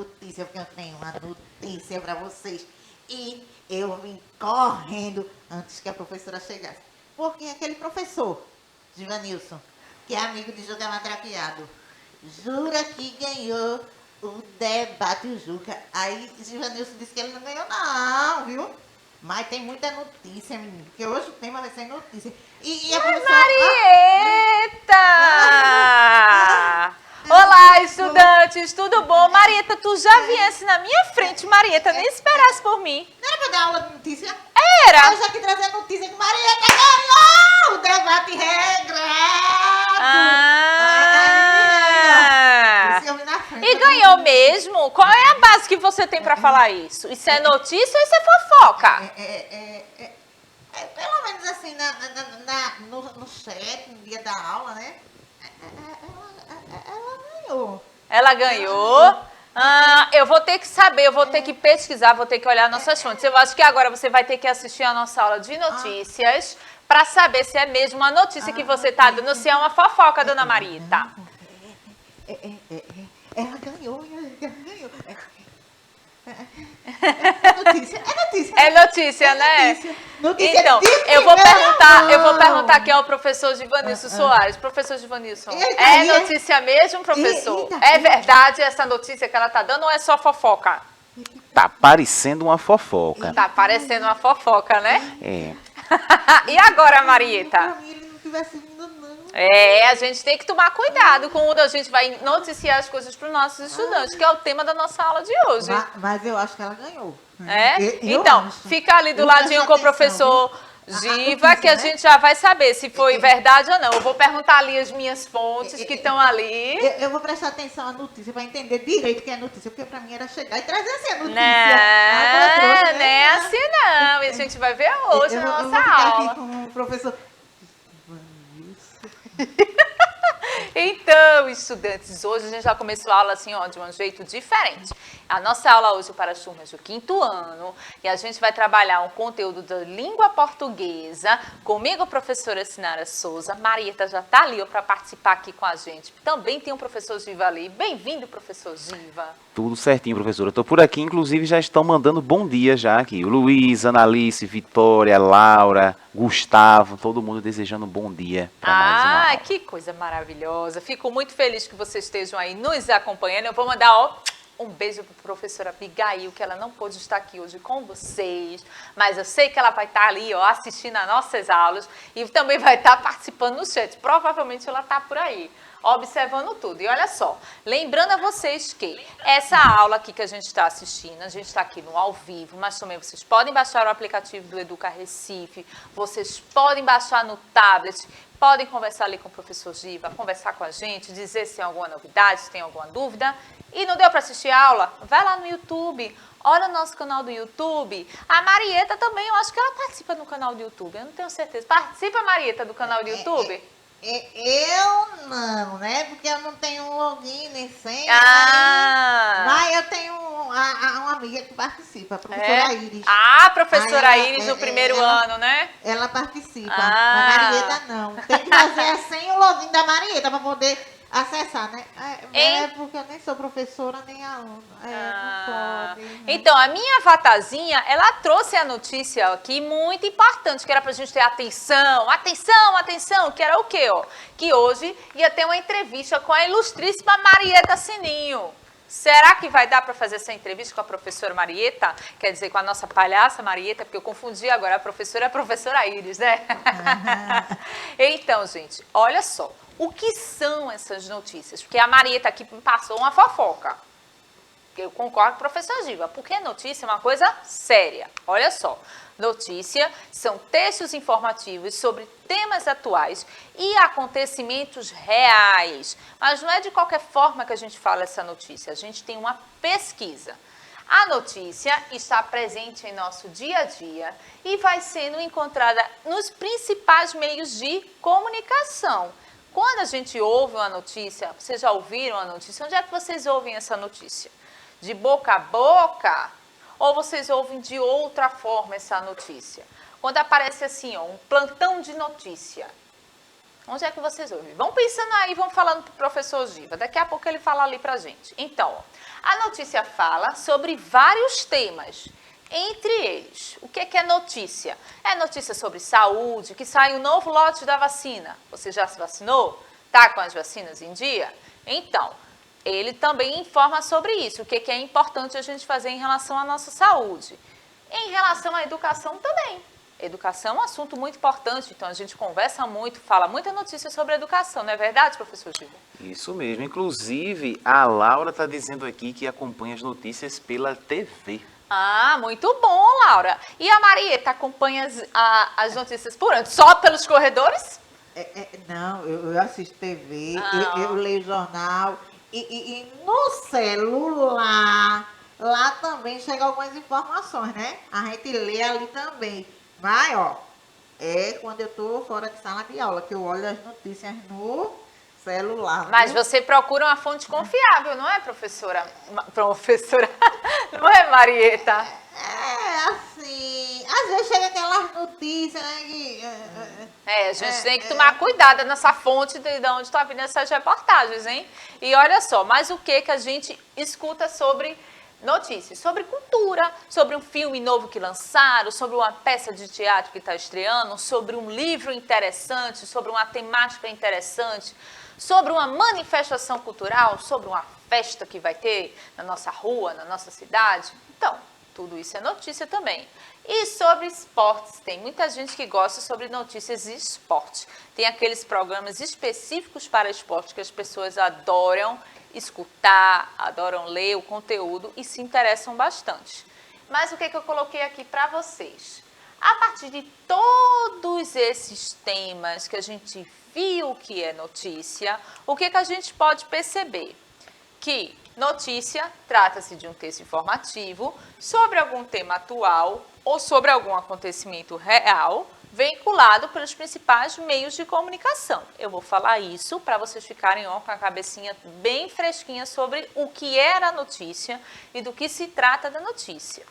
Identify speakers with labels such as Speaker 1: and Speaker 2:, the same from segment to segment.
Speaker 1: notícia, porque eu tenho uma notícia para vocês. E eu vim correndo antes que a professora chegasse. Porque aquele professor, Givanilson, que é amigo de Juca Matraqueado, jura que ganhou o debate o Juca. Aí Givanilson disse que ele não ganhou não, viu? Mas tem muita notícia, menino, porque hoje o tema vai ser notícia. E a professora...
Speaker 2: Marieta! Olá, estudantes, tudo bom? Marieta, tu já viesse na minha frente, Marieta, nem esperasse por mim.
Speaker 1: Não era pra dar aula de notícia?
Speaker 2: Era!
Speaker 1: Eu já que trazer a notícia que Marieta ganhou o debate regrado.
Speaker 2: E ganhou mesmo? Qual é a base que você tem pra falar isso? Isso é notícia ou isso é fofoca?
Speaker 1: Pelo menos assim, no chat, no dia da aula, né? Ela ganhou.
Speaker 2: Ela ganhou? Eu vou ter que saber, eu vou ter que pesquisar, vou ter que olhar nossas fontes. Eu acho que agora você vai ter que assistir a nossa aula de notícias para saber se é mesmo uma notícia que você está dando, se é uma fofoca, dona Marieta.
Speaker 1: Ela ganhou. É notícia.
Speaker 2: É notícia, né?
Speaker 1: Notícia
Speaker 2: então, eu vou perguntar aqui ao professor Givanilson Soares. Professor Givanilson, é notícia mesmo, professor? É verdade essa notícia que ela tá dando ou é só fofoca?
Speaker 3: Tá parecendo uma fofoca.
Speaker 2: Tá parecendo uma fofoca, né?
Speaker 3: É.
Speaker 2: E agora, Marieta?
Speaker 1: Pra mim ele não tivesse vindo, não.
Speaker 2: A gente tem que tomar cuidado quando a gente vai noticiar as coisas para os nossos estudantes, que é o tema da nossa aula de hoje.
Speaker 1: Mas eu acho que ela ganhou.
Speaker 2: Então, fica ali do ladinho com o professor Giva, que a gente já vai saber se foi verdade ou não. Eu vou perguntar ali as minhas fontes que estão ali.
Speaker 1: Eu vou prestar atenção à notícia para entender direito o que é notícia, porque para mim era chegar e trazer assim a notícia.
Speaker 2: Não é assim não. E a gente vai ver hoje na nossa
Speaker 1: eu vou ficar
Speaker 2: aula.
Speaker 1: aqui com o professor.
Speaker 2: Então, estudantes, hoje a gente já começou a aula assim, ó, de um jeito diferente. A nossa aula hoje é para as turmas do 5º ano e a gente vai trabalhar um conteúdo da língua portuguesa. Comigo, a professora Sinara Souza. Marieta já está ali para participar aqui com a gente. Também tem o professor Giva ali. Bem-vindo, professor Giva.
Speaker 3: Tudo certinho, professora. Eu tô por aqui, inclusive já estão mandando bom dia já aqui. O Luiz, Analice, Vitória, Laura, Gustavo, todo mundo desejando um bom dia para mais uma aula.
Speaker 2: Que coisa maravilhosa. Fico muito feliz que vocês estejam aí nos acompanhando. Eu vou mandar, um beijo para a professora Abigail, que ela não pôde estar aqui hoje com vocês, mas eu sei que ela vai estar ali, assistindo as nossas aulas e também vai estar participando no chat. Provavelmente ela está por aí, observando tudo. E olha só, lembrando a vocês que essa aula aqui que a gente está assistindo, a gente está aqui no ao vivo, mas também vocês podem baixar o aplicativo do Educa Recife, vocês podem baixar no tablet, podem conversar ali com o professor Giva, conversar com a gente, dizer se tem alguma novidade, se tem alguma dúvida. E não deu para assistir a aula? Vai lá no YouTube, olha o nosso canal do YouTube. A Marieta também, eu acho que ela participa no canal do YouTube, eu não tenho certeza. Participa, Marieta, do canal do YouTube?
Speaker 1: Eu não, né? Porque eu não tenho um login nem senha. Mas eu tenho uma amiga que participa, a professora Iris.
Speaker 2: Professora Iris do primeiro ano, né?
Speaker 1: Ela participa. A Marieta não. Tem que fazer sem o login da Marieta para poder acessar, né? É porque eu nem sou professora nem aluna. Não pode. Né?
Speaker 2: Então, a minha avatazinha, ela trouxe a notícia aqui muito importante, que era pra gente ter atenção, que era o quê, Que hoje ia ter uma entrevista com a ilustríssima Marieta Sininho. Será que vai dar para fazer essa entrevista com a professora Marieta? Quer dizer, com a nossa palhaça Marieta, porque eu confundi agora, a professora Iris, né? Então, gente, olha só. O que são essas notícias? Porque a Marieta aqui passou uma fofoca. Eu concordo com o professor Giva, porque notícia é uma coisa séria. Olha só, notícia são textos informativos sobre temas atuais e acontecimentos reais. Mas não é de qualquer forma que a gente fala essa notícia, a gente tem uma pesquisa. A notícia está presente em nosso dia a dia e vai sendo encontrada nos principais meios de comunicação. Quando a gente ouve uma notícia, vocês já ouviram a notícia? Onde é que vocês ouvem essa notícia? De boca a boca? Ou vocês ouvem de outra forma essa notícia? Quando aparece assim, um plantão de notícia. Onde é que vocês ouvem? Vão pensando aí, vão falando pro professor Giva. Daqui a pouco ele fala ali pra gente. Então, ó, a notícia fala sobre vários temas. Entre eles, o que é notícia? É notícia sobre saúde, que sai um novo lote da vacina. Você já se vacinou? Tá com as vacinas em dia? Então, ele também informa sobre isso, o que é importante a gente fazer em relação à nossa saúde. Em relação à educação também. Educação é um assunto muito importante, então a gente conversa muito, fala muita notícia sobre educação, não é verdade, professor Giva?
Speaker 3: Isso mesmo. Inclusive, a Laura está dizendo aqui que acompanha as notícias pela TV.
Speaker 2: Ah, muito bom, Laura. E a Marieta acompanha as notícias por onde? Só pelos corredores?
Speaker 1: Não, eu assisto TV,
Speaker 2: Ah.
Speaker 1: eu leio jornal e no celular, lá também chegam algumas informações, né? A gente lê ali também. Mas, ó, é quando eu tô fora de sala de aula, que eu olho as notícias no celular.
Speaker 2: Mas
Speaker 1: viu?
Speaker 2: você procura uma fonte confiável, não é, professora? Professora, não é, Marieta?
Speaker 1: É, assim, às vezes chega aquelas notícias, né, que...
Speaker 2: A gente tem que tomar cuidado nessa fonte de onde está vindo essas reportagens, hein? E olha só, mas o que a gente escuta sobre notícias? Sobre cultura, sobre um filme novo que lançaram, sobre uma peça de teatro que está estreando, sobre um livro interessante, sobre uma temática interessante, sobre uma manifestação cultural, sobre uma festa que vai ter na nossa rua, na nossa cidade. Então, tudo isso é notícia também. E sobre esportes, tem muita gente que gosta sobre notícias de esporte. Tem aqueles programas específicos para esporte que as pessoas adoram escutar, adoram ler o conteúdo e se interessam bastante. Mas o que eu coloquei aqui para vocês? A partir de todos esses temas que a gente viu que é notícia, o que a gente pode perceber? Que notícia trata-se de um texto informativo sobre algum tema atual ou sobre algum acontecimento real vinculado pelos principais meios de comunicação. Eu vou falar isso para vocês ficarem com a cabecinha bem fresquinha sobre o que era a notícia e do que se trata da notícia,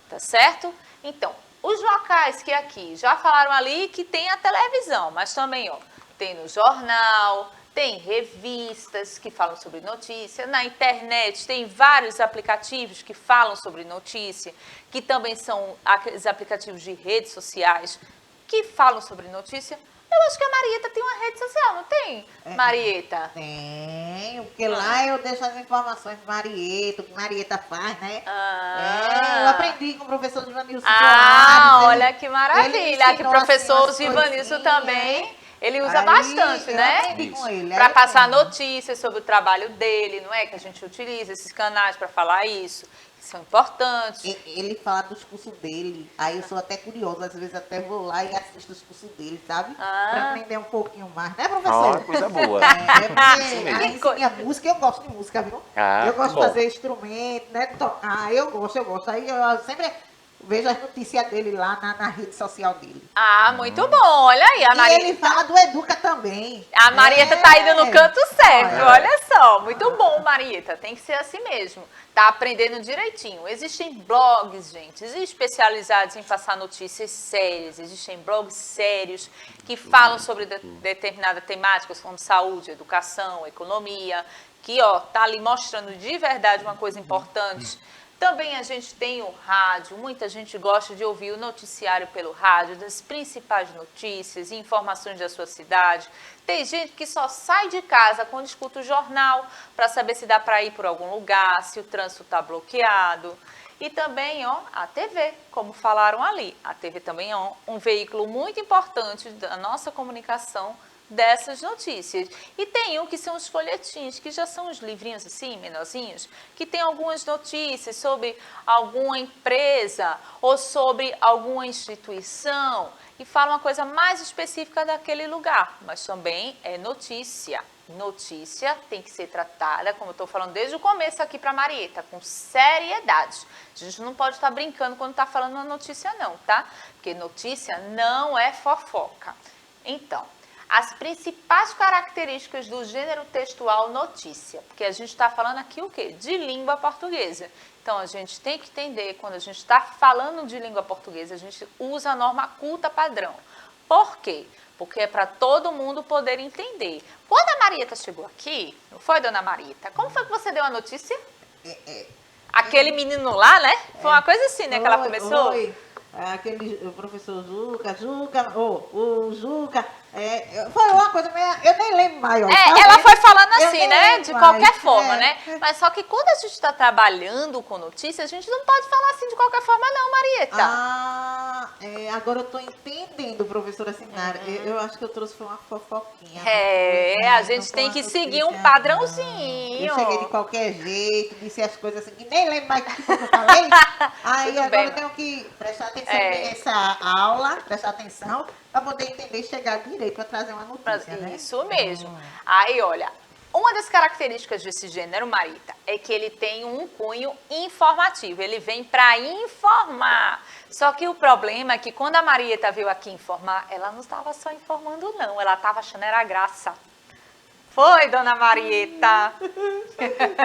Speaker 2: tá certo? Então, os locais que aqui já falaram ali que tem a televisão, mas também, ó, tem no jornal, tem revistas que falam sobre notícia, na internet tem vários aplicativos que falam sobre notícia, que também são aqueles aplicativos de redes sociais que falam sobre notícia. Eu acho que a Marieta tem uma rede social, não tem, Marieta?
Speaker 1: Tem, porque lá eu deixo as informações do Marieta, o que Marieta faz, né?
Speaker 2: Ah.
Speaker 1: Eu aprendi com o professor Givanilson
Speaker 2: Ah,
Speaker 1: Soares.
Speaker 2: olha que maravilha. Aqui o
Speaker 1: ensinou,
Speaker 2: professor
Speaker 1: assim,
Speaker 2: Givanilson
Speaker 1: umas
Speaker 2: também,
Speaker 1: coisinhas.
Speaker 2: ele usa
Speaker 1: Aí,
Speaker 2: bastante,
Speaker 1: eu
Speaker 2: né?
Speaker 1: aprendi com ele.
Speaker 2: Para
Speaker 1: Aí,
Speaker 2: passar
Speaker 1: assim,
Speaker 2: notícias sobre o trabalho dele, não é? Que a gente utiliza esses canais para falar isso, que são importantes.
Speaker 1: Ele fala dos cursos dele, aí eu sou até curiosa, às vezes até vou lá e assisto os cursos dele, sabe?
Speaker 2: Ah.
Speaker 1: Pra aprender um pouquinho mais, né,
Speaker 3: Ó,
Speaker 1: professor?
Speaker 3: coisa boa.
Speaker 1: Porque
Speaker 3: mesmo.
Speaker 1: aí sim, a música, eu gosto de música, viu?
Speaker 3: Ah,
Speaker 1: eu gosto
Speaker 3: bom.
Speaker 1: de fazer instrumento, né? Tocar, eu gosto. Aí eu sempre vejo as notícias dele lá na rede social dele.
Speaker 2: Ah, muito bom. Olha aí, a
Speaker 1: E
Speaker 2: Marieta.
Speaker 1: ele fala do Educa também.
Speaker 2: A Marieta tá indo no canto certo,
Speaker 1: Olha.
Speaker 2: olha só. Muito bom, Marieta. Tem que ser assim mesmo. Tá aprendendo direitinho. Existem blogs, gente, especializados em passar notícias sérias. Existem blogs sérios que falam sobre determinada temática, como saúde, educação, economia, que, ó, tá ali mostrando de verdade uma coisa importante. Também a gente tem o rádio, muita gente gosta de ouvir o noticiário pelo rádio, das principais notícias e informações da sua cidade. Tem gente que só sai de casa quando escuta o jornal para saber se dá para ir por algum lugar, se o trânsito está bloqueado. E também, ó, a TV, como falaram ali. A TV também é um veículo muito importante da nossa comunicação dessas notícias. E tem um que são os folhetins, que já são os livrinhos assim, menorzinhos, que tem algumas notícias sobre alguma empresa ou sobre alguma instituição e fala uma coisa mais específica daquele lugar, mas também é notícia. Notícia tem que ser tratada, como eu estou falando desde o começo aqui para a Marieta, com seriedade. A gente não pode estar brincando quando está falando uma notícia não, tá? Porque notícia não é fofoca. Então, as principais características do gênero textual notícia, porque a gente está falando aqui o quê? De língua portuguesa. Então, a gente tem que entender, quando a gente está falando de língua portuguesa, a gente usa a norma culta padrão. Por quê? Porque é para todo mundo poder entender. Quando a Marieta chegou aqui, não foi, dona Marieta? Como foi que você deu a notícia? Aquele menino lá, né? Foi uma coisa assim, né, que ela começou?
Speaker 1: Oi. O professor o Juca, foi uma coisa meio, eu nem lembro mais.
Speaker 2: Ela foi falando
Speaker 1: Eu
Speaker 2: assim,
Speaker 1: nem
Speaker 2: né,
Speaker 1: lembro
Speaker 2: de
Speaker 1: mais,
Speaker 2: qualquer forma, né? Mas só que quando a gente está trabalhando com notícias, a gente não pode falar assim de qualquer forma não, Marieta.
Speaker 1: Agora eu tô entendendo, professora Sinara. Eu acho que eu trouxe foi uma fofoquinha.
Speaker 2: A gente tem que seguir um padrãozinho.
Speaker 1: Eu cheguei de qualquer jeito, disse as coisas assim, que nem lembro mais o que foi que eu falei. Aí
Speaker 2: Tudo
Speaker 1: agora
Speaker 2: bem,
Speaker 1: eu tenho que prestar atenção nessa aula, prestar atenção, para poder entender e chegar direito para trazer uma notícia, né?
Speaker 2: Isso mesmo. Aí, olha, uma das características desse gênero, Marita, é que ele tem um cunho informativo. Ele vem para informar. Só que o problema é que quando a Marieta veio aqui informar, ela não estava só informando, não. Ela estava achando era graça. Foi, dona Marieta?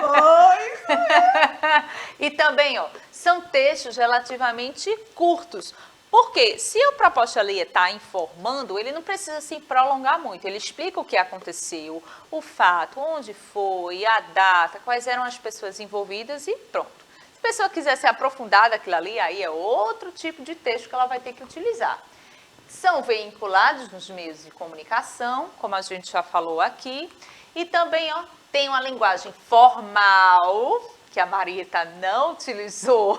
Speaker 1: Foi.
Speaker 2: E também, ó, são textos relativamente curtos. Porque se o proposta ali está informando, ele não precisa se prolongar muito. Ele explica o que aconteceu, o fato, onde foi, a data, quais eram as pessoas envolvidas e pronto. Se a pessoa quiser se aprofundar daquilo ali, aí é outro tipo de texto que ela vai ter que utilizar. São veiculados nos meios de comunicação, como a gente já falou aqui, e também ó, tem uma linguagem formal, que a Marieta não utilizou,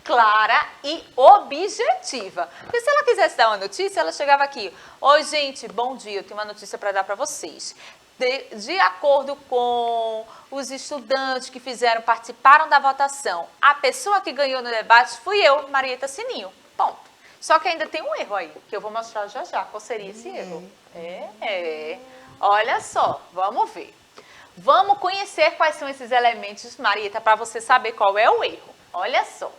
Speaker 2: clara e objetiva. Porque se ela quisesse dar uma notícia, ela chegava aqui, oi gente, bom dia, eu tenho uma notícia para dar para vocês. De acordo com os estudantes que participaram da votação, a pessoa que ganhou no debate fui eu, Marieta Sininho. Ponto. Só que ainda tem um erro aí, que eu vou mostrar já já. Qual seria esse erro? Olha só, vamos ver. Vamos conhecer quais são esses elementos, Marieta, para você saber qual é o erro. Olha só.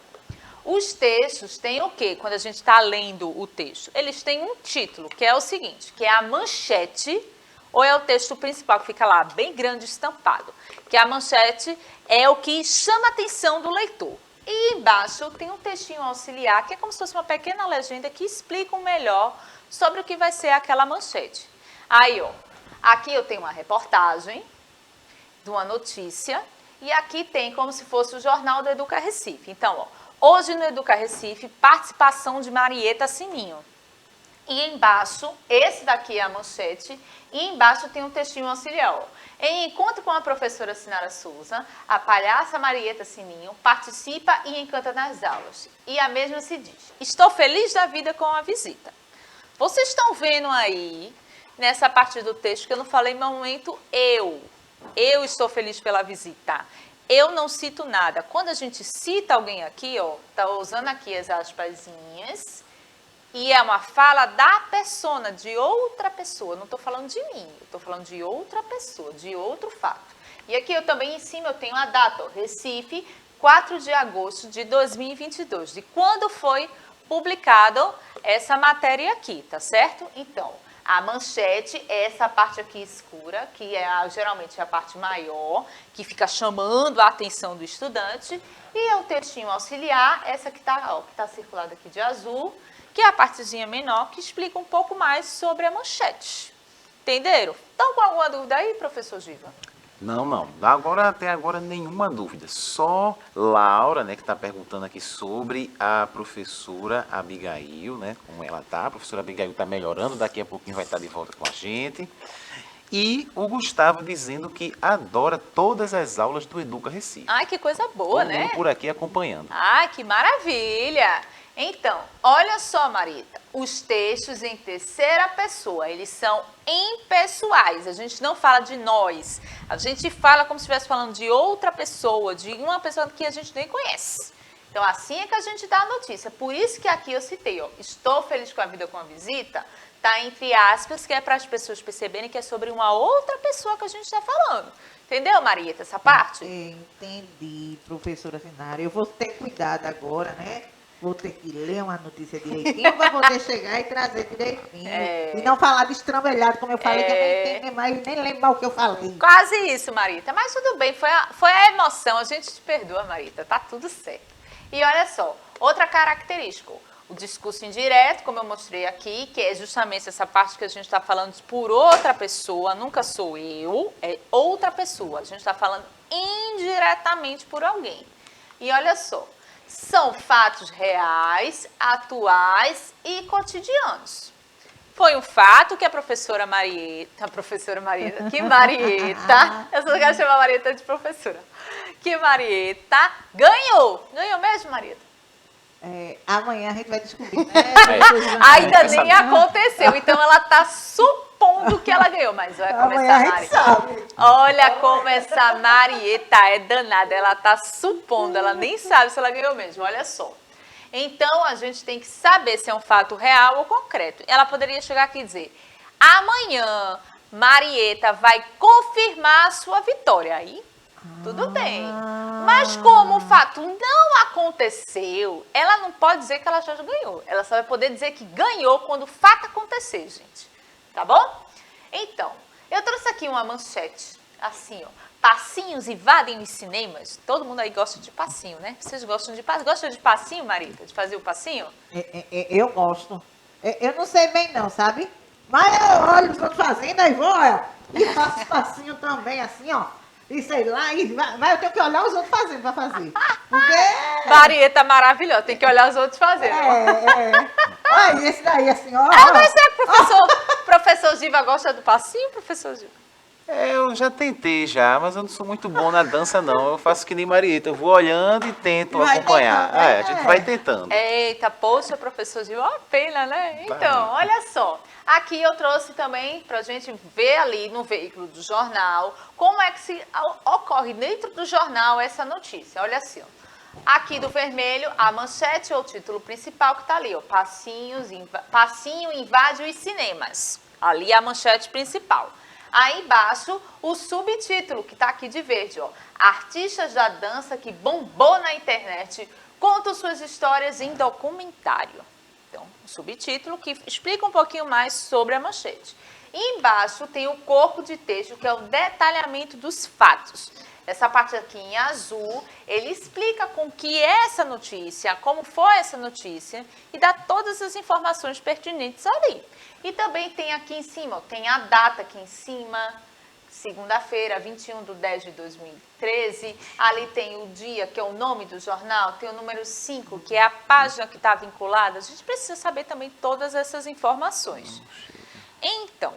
Speaker 2: Os textos têm o quê? Quando a gente está lendo o texto, eles têm um título, que é o seguinte, que é a manchete, ou é o texto principal, que fica lá, bem grande, estampado. Que a manchete é o que chama a atenção do leitor. E embaixo tem um textinho auxiliar, que é como se fosse uma pequena legenda que explica melhor sobre o que vai ser aquela manchete. Aí, ó, aqui eu tenho uma reportagem de uma notícia e aqui tem como se fosse o jornal do Educa Recife. Então, ó, hoje no Educa Recife, participação de Marieta Sininho. E embaixo, esse daqui é a manchete, e embaixo tem um textinho auxiliar. Ó. Em encontro com a professora Sinara Souza, a palhaça Marieta Sininho participa e encanta nas aulas. E a mesma se diz, estou feliz da vida com a visita. Vocês estão vendo aí, nessa parte do texto, que eu não falei no momento eu estou feliz pela visita. Eu não cito nada. Quando a gente cita alguém aqui, ó, tá usando aqui as aspasinhas, e é uma fala da persona, de outra pessoa. Não estou falando de mim, eu estou falando de outra pessoa, de outro fato. E aqui eu também em cima eu tenho a data, ó, Recife, 4 de agosto de 2022, de quando foi publicado essa matéria aqui, tá certo? Então, a manchete é essa parte aqui escura, que é geralmente a parte maior, que fica chamando a atenção do estudante. E é o textinho auxiliar, essa que está circulada aqui de azul, que é a partezinha menor, que explica um pouco mais sobre a manchete. Entenderam? Estão com alguma dúvida aí, professor Giva?
Speaker 3: Não. Até agora nenhuma dúvida. Só Laura, né, que está perguntando aqui sobre a professora Abigail, né, como ela tá. A professora Abigail está melhorando, daqui a pouquinho vai estar de volta com a gente. E o Gustavo dizendo que adora todas as aulas do Educa Recife.
Speaker 2: Ai, que coisa boa,
Speaker 3: Todo
Speaker 2: né?
Speaker 3: mundo por aqui acompanhando.
Speaker 2: Ai, que maravilha! Então, olha só, Marita, os textos em terceira pessoa, eles são impessoais, a gente não fala de nós, a gente fala como se estivesse falando de outra pessoa, de uma pessoa que a gente nem conhece. Então, assim é que a gente dá a notícia, por isso que aqui eu citei, ó, estou feliz com a vida com a visita, tá entre aspas, que é para as pessoas perceberem que é sobre uma outra pessoa que a gente está falando. Entendeu, Marieta, essa parte?
Speaker 1: Entendi, professora Sinara, eu vou ter cuidado agora, né? Vou ter que ler uma notícia direitinho para poder chegar e trazer direitinho. E não falar de estrambelhado, como eu falei, que eu nem entendo mais, nem lembro o que eu falei.
Speaker 2: Quase isso, Marita. Mas tudo bem, foi a emoção. A gente te perdoa, Marita. Tá tudo certo. E olha só, outra característica. O discurso indireto, como eu mostrei aqui, que é justamente essa parte que a gente está falando por outra pessoa, nunca sou eu, é outra pessoa. A gente está falando indiretamente por alguém. E olha só, são fatos reais, atuais e cotidianos. Foi um fato que a professora Marieta, eu só quero chamar a Marieta de professora, que Marieta ganhou mesmo, Marieta?
Speaker 1: Amanhã a gente vai descobrir, né?
Speaker 2: Ainda nem aconteceu, então ela está supondo que ela ganhou, mas vai começar a
Speaker 1: Amanhã a gente sabe.
Speaker 2: Olha como essa Marieta é danada, ela está supondo, ela nem sabe se ela ganhou mesmo, olha só. Então, a gente tem que saber se é um fato real ou concreto. Ela poderia chegar aqui e dizer, amanhã Marieta vai confirmar a sua vitória. Aí, tudo bem. Mas como o fato não aconteceu, ela não pode dizer que ela já ganhou. Ela só vai poder dizer que ganhou quando o fato acontecer, gente. Tá bom? Então, eu trouxe aqui uma manchete, assim, ó. Passinhos invadem os cinemas. Todo mundo aí gosta de passinho, né? Vocês gostam de passinho? Gosta de passinho, Marita? De fazer o passinho?
Speaker 1: Eu gosto. Eu não sei bem não, sabe? Mas eu olho os outros fazendo, aí vou, olha, e faço passinho também, assim, ó. E sei lá, mas eu tenho que olhar os outros fazendo pra fazer. Porque...
Speaker 2: Marieta maravilhosa, tem que olhar os outros fazendo.
Speaker 1: Olha, esse daí, assim, ó.
Speaker 2: Mas será que o professor Giva gosta do passinho, professor Giva?
Speaker 3: Eu já tentei já, mas eu não sou muito bom na dança não. Eu faço que nem Marieta, eu vou olhando e tento
Speaker 1: Vai
Speaker 3: acompanhar.
Speaker 1: tentando,
Speaker 3: A gente vai tentando.
Speaker 2: Eita, poxa, professor Gil, ó, pena, né? Então, olha só. Aqui eu trouxe também pra gente ver ali no veículo do jornal como é que ocorre dentro do jornal essa notícia. Olha assim, ó. Aqui do vermelho, a manchete ou o título principal que tá ali, ó. Passinho invade os cinemas. Ali a manchete principal. Aí embaixo, o subtítulo, que está aqui de verde, ó. Artistas da dança que bombou na internet contam suas histórias em documentário. Então, o subtítulo que explica um pouquinho mais sobre a manchete. E embaixo tem o corpo de texto, que é o detalhamento dos fatos. Essa parte aqui em azul, ele explica com que é essa notícia, como foi essa notícia e dá todas as informações pertinentes ali. E também tem aqui em cima, ó, tem a data aqui em cima, segunda-feira, 21/10/2013. Ali tem o dia, que é o nome do jornal, tem o número 5, que é a página que está vinculada. A gente precisa saber também todas essas informações. Então,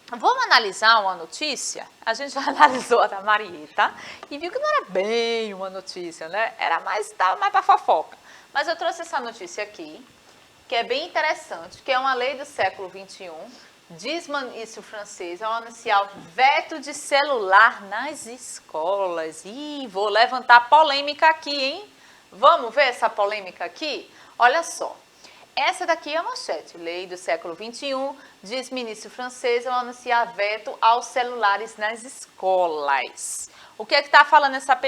Speaker 2: vamos analisar uma notícia? A gente já analisou a da Marieta e viu que não era bem uma notícia, né? Estava mais para fofoca. Mas eu trouxe essa notícia aqui, que é bem interessante, que é uma lei do século XXI, diz ministro francês, ao anunciar veto de celular nas escolas. Ih, vou levantar polêmica aqui, hein? Vamos ver essa polêmica aqui? Olha só. Essa daqui é a manchete. Lei do século XXI, diz ministro francês ao anunciar veto aos celulares nas escolas. O que é que está falando essa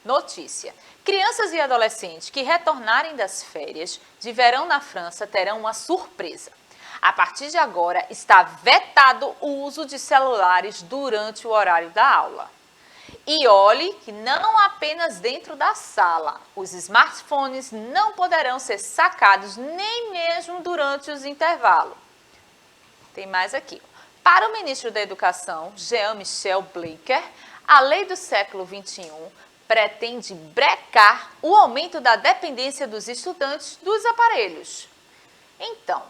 Speaker 2: notícia? Crianças e adolescentes que retornarem das férias de verão na França terão uma surpresa. A partir de agora, está vetado o uso de celulares durante o horário da aula. E olhe que não apenas dentro da sala. Os smartphones não poderão ser sacados nem mesmo durante os intervalos. Tem mais aqui. Para o ministro da Educação, Jean-Michel Blanquer, a lei do século XXI pretende brecar o aumento da dependência dos estudantes dos aparelhos. Então,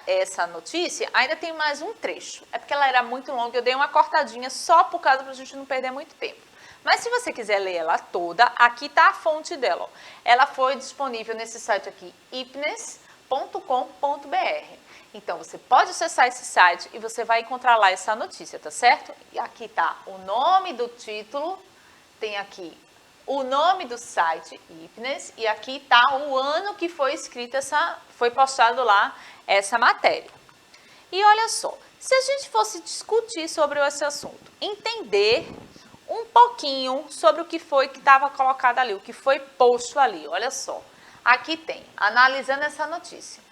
Speaker 2: essa notícia ainda tem mais um trecho. É porque ela era muito longa, eu dei uma cortadinha só por causa para a gente não perder muito tempo. Mas se você quiser ler ela toda, aqui está a fonte dela. Ó. Ela foi disponível nesse site aqui, ipnes.com.br. Então, você pode acessar esse site e você vai encontrar lá essa notícia, tá certo? E aqui está o nome do título, tem aqui o nome do site, Ipnes, e aqui está o ano que foi escrita foi postado lá essa matéria. E olha só, se a gente fosse discutir sobre esse assunto, entender um pouquinho sobre o que foi que estava colocado ali, o que foi posto ali, olha só. Aqui tem, analisando essa notícia.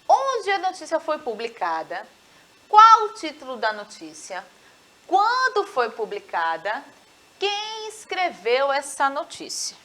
Speaker 2: Onde a notícia foi publicada, qual o título da notícia, quando foi publicada, quem escreveu essa notícia.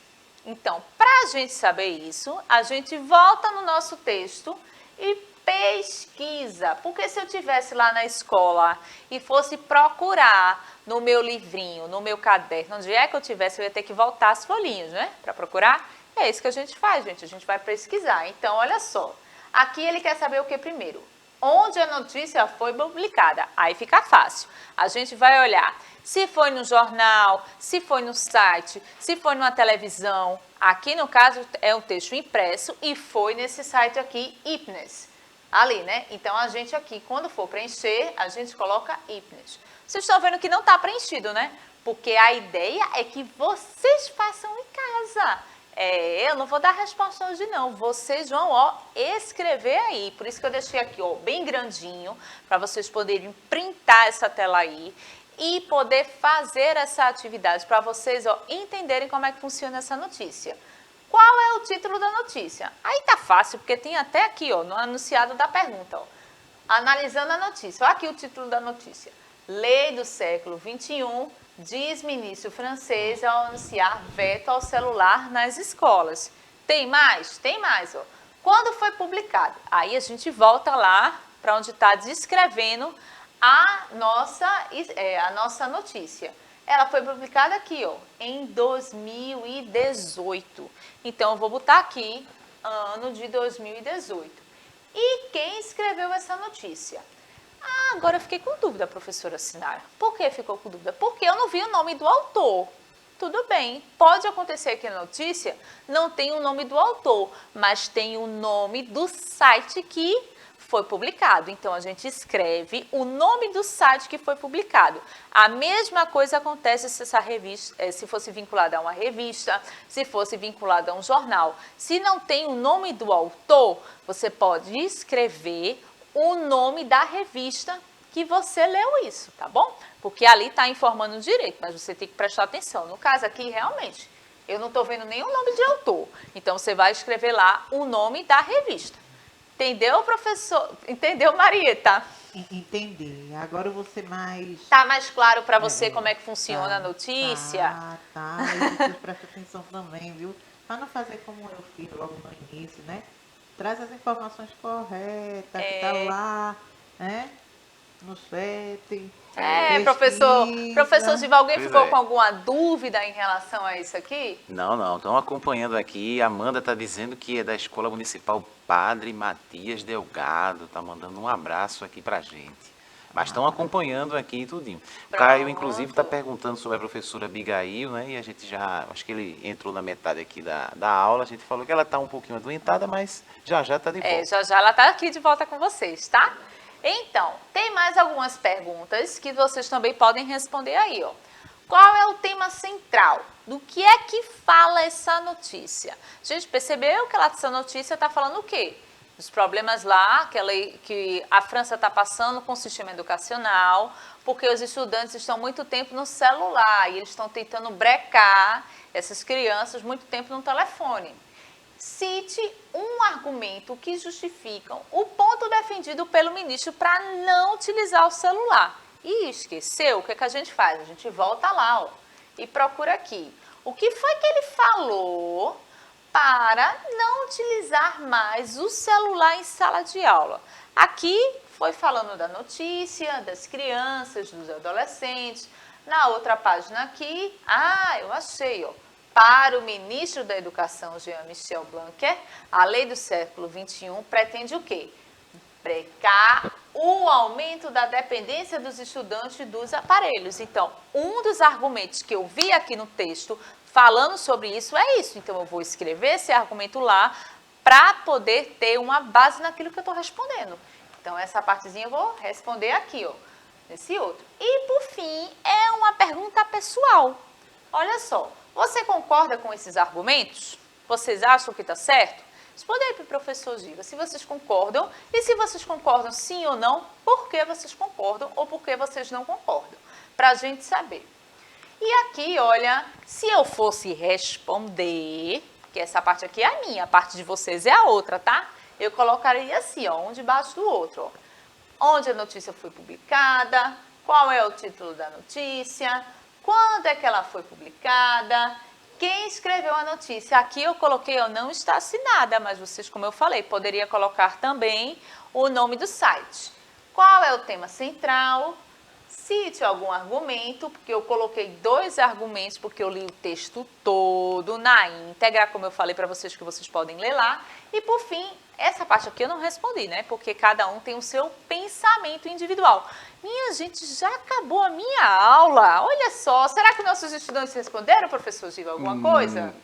Speaker 2: Então, para a gente saber isso, a gente volta no nosso texto e pesquisa. Porque se eu estivesse lá na escola e fosse procurar no meu livrinho, no meu caderno, onde é que eu tivesse, eu ia ter que voltar as folhinhas, né? Para procurar. É isso que a gente faz, gente. A gente vai pesquisar. Então, olha só. Aqui ele quer saber o que primeiro? Onde a notícia foi publicada. Aí fica fácil. A gente vai olhar se foi no jornal, se foi no site, se foi numa televisão. Aqui, no caso, é um texto impresso e foi nesse site aqui, IPNES. Ali, né? Então, a gente aqui, quando for preencher, a gente coloca IPNES. Vocês estão vendo que não está preenchido, né? Porque a ideia é que vocês façam em casa. Eu não vou dar resposta hoje não, vocês vão, ó, escrever aí, por isso que eu deixei aqui, ó, bem grandinho, para vocês poderem printar essa tela aí e poder fazer essa atividade, para vocês, ó, entenderem como é que funciona essa notícia. Qual é o título da notícia? Aí tá fácil, porque tem até aqui, ó, no anunciado da pergunta, ó, analisando a notícia, ó, aqui o título da notícia, Lei do século XXI, diz ministro francês ao anunciar veto ao celular nas escolas. Tem mais? Tem mais. Ó. Quando foi publicado? Aí a gente volta lá para onde está descrevendo a nossa notícia. Ela foi publicada aqui, ó, em 2018. Então, eu vou botar aqui, ano de 2018. E quem escreveu essa notícia? Agora eu fiquei com dúvida, professora Sinara. Por que ficou com dúvida? Porque eu não vi o nome do autor. Tudo bem, pode acontecer que na notícia não tem o nome do autor, mas tem o nome do site que foi publicado. Então, a gente escreve o nome do site que foi publicado. A mesma coisa acontece se essa revista, se fosse vinculada a uma revista, se fosse vinculada a um jornal. Se não tem o nome do autor, você pode escrever o nome da revista que você leu isso, tá bom? Porque ali está informando direito, mas você tem que prestar atenção. No caso aqui, realmente, eu não estou vendo nenhum nome de autor. Então, você vai escrever lá o nome da revista. Entendeu, professor? Entendeu, Marieta?
Speaker 1: Entendi. Agora eu vou ser mais...
Speaker 2: Tá mais claro para você como é que funciona a notícia?
Speaker 1: Tá. E vocês prestem atenção também, viu? Para não fazer como eu fiz logo no início, né? Traz as informações corretas, que tá lá, né? No chat.
Speaker 2: Professor Giva, alguém
Speaker 3: Pois
Speaker 2: ficou
Speaker 3: é.
Speaker 2: com alguma dúvida em relação a isso aqui?
Speaker 3: Não, estão acompanhando aqui. A Amanda está dizendo que é da Escola Municipal Padre Matias Delgado. Está mandando um abraço aqui para a gente. Mas estão acompanhando aqui tudinho. O Caio, inclusive, está perguntando sobre a professora Abigail, né? E a gente já, acho que ele entrou na metade aqui da aula. A gente falou que ela está um pouquinho adoentada, mas já está de volta.
Speaker 2: Já ela está aqui de volta com vocês, tá? Então, tem mais algumas perguntas que vocês também podem responder aí, ó. Qual é o tema central? Do que é que fala essa notícia? A gente percebeu que essa notícia está falando o quê? Os problemas lá que a França está passando com o sistema educacional, porque os estudantes estão muito tempo no celular e eles estão tentando brecar essas crianças muito tempo no telefone. Cite um argumento que justifica o ponto defendido pelo ministro para não utilizar o celular. E esqueceu, o que, é que a gente faz? A gente volta lá, ó, e procura aqui. O que foi que ele falou para não utilizar mais o celular em sala de aula? Aqui foi falando da notícia, das crianças, dos adolescentes. Na outra página aqui, eu achei, ó. Para o ministro da Educação, Jean-Michel Blanquer, a lei do século XXI pretende o quê? Brecar o aumento da dependência dos estudantes dos aparelhos. Então, um dos argumentos que eu vi aqui no texto falando sobre isso é isso. Então, eu vou escrever esse argumento lá para poder ter uma base naquilo que eu estou respondendo. Então, essa partezinha eu vou responder aqui, ó, nesse outro. E, por fim, é uma pergunta pessoal. Olha só, você concorda com esses argumentos? Vocês acham que está certo? Responda aí para o professor Giva se vocês concordam e se vocês concordam sim ou não, por que vocês concordam ou por que vocês não concordam, para a gente saber. E aqui, olha, se eu fosse responder, que essa parte aqui é a minha, a parte de vocês é a outra, tá? Eu colocaria assim, ó, um debaixo do outro, ó. Onde a notícia foi publicada, qual é o título da notícia, quando é que ela foi publicada, quem escreveu a notícia. Aqui eu coloquei, não está assinada, mas vocês, como eu falei, poderia colocar também o nome do site. Qual é o tema central? Cite algum argumento, porque eu coloquei 2 argumentos, porque eu li o texto todo na íntegra, como eu falei para vocês que vocês podem ler lá. E por fim, essa parte aqui eu não respondi, né? Porque cada um tem o seu pensamento individual. Minha gente, já acabou a minha aula. Olha só, será que nossos estudantes responderam, professor Giva, alguma coisa?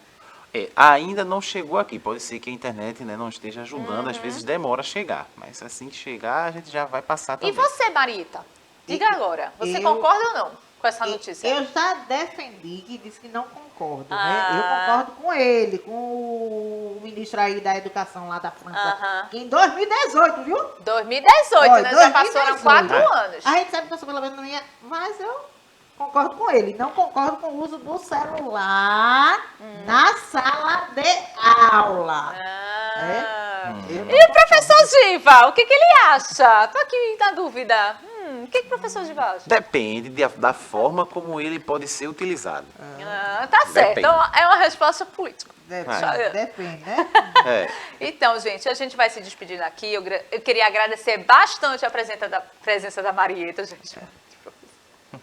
Speaker 3: Ainda não chegou aqui. Pode ser que a internet, né, não esteja ajudando. Às vezes demora a chegar. Mas assim que chegar, a gente já vai passar também.
Speaker 2: E você, Marita? Diga agora, você concorda ou não com essa notícia?
Speaker 1: Eu já defendi que disse que não concordo, né? Eu concordo com ele, com o ministro aí da educação lá da França, que em 2018, viu?
Speaker 2: 2018, né? Já passaram 4 anos.
Speaker 1: A gente sabe que passou pela pandemia, mas eu concordo com ele. Não concordo com o uso do celular na sala de aula.
Speaker 2: E o professor Giva, o que ele acha? Tô aqui na dúvida. O que o professor Giva acha?
Speaker 3: Depende da forma como ele pode ser utilizado.
Speaker 2: Tá certo.
Speaker 3: Depende.
Speaker 2: Então, é uma resposta política.
Speaker 1: Depende, né?
Speaker 2: Então, gente, a gente vai se despedindo aqui. Eu queria agradecer bastante a presença da Marieta, gente.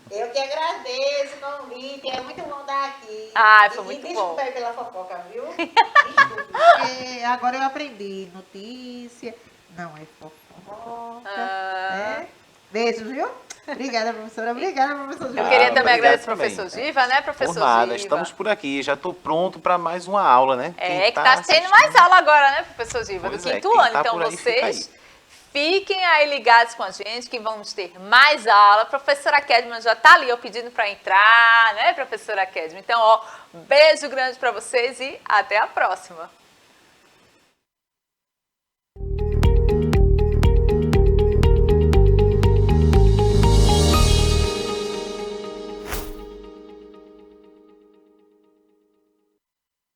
Speaker 1: Eu que agradeço o convite, é muito bom estar aqui.
Speaker 2: Foi muito bom.
Speaker 1: Desculpa aí pela fofoca, viu? Desculpa. Agora eu aprendi, notícia, não é fofoca. Beijo, viu? Obrigada, professora. Obrigada, professor Giva.
Speaker 2: Eu queria também agradecer ao
Speaker 3: também.
Speaker 2: professor Giva, né, professor
Speaker 3: Por nada,
Speaker 2: Giva?
Speaker 3: estamos por aqui. Já estou pronto para mais uma aula, né?
Speaker 2: Que tá tendo mais aula agora, né, professor Giva, do
Speaker 3: Pois é,
Speaker 2: quinto
Speaker 3: quem
Speaker 2: ano.
Speaker 3: tá
Speaker 2: Então,
Speaker 3: por aí,
Speaker 2: vocês fiquem aí ligados com a gente, que vamos ter mais aula. A professora Kedman já tá ali, pedindo para entrar, né, professora Kedman? Então, beijo grande para vocês e até a próxima.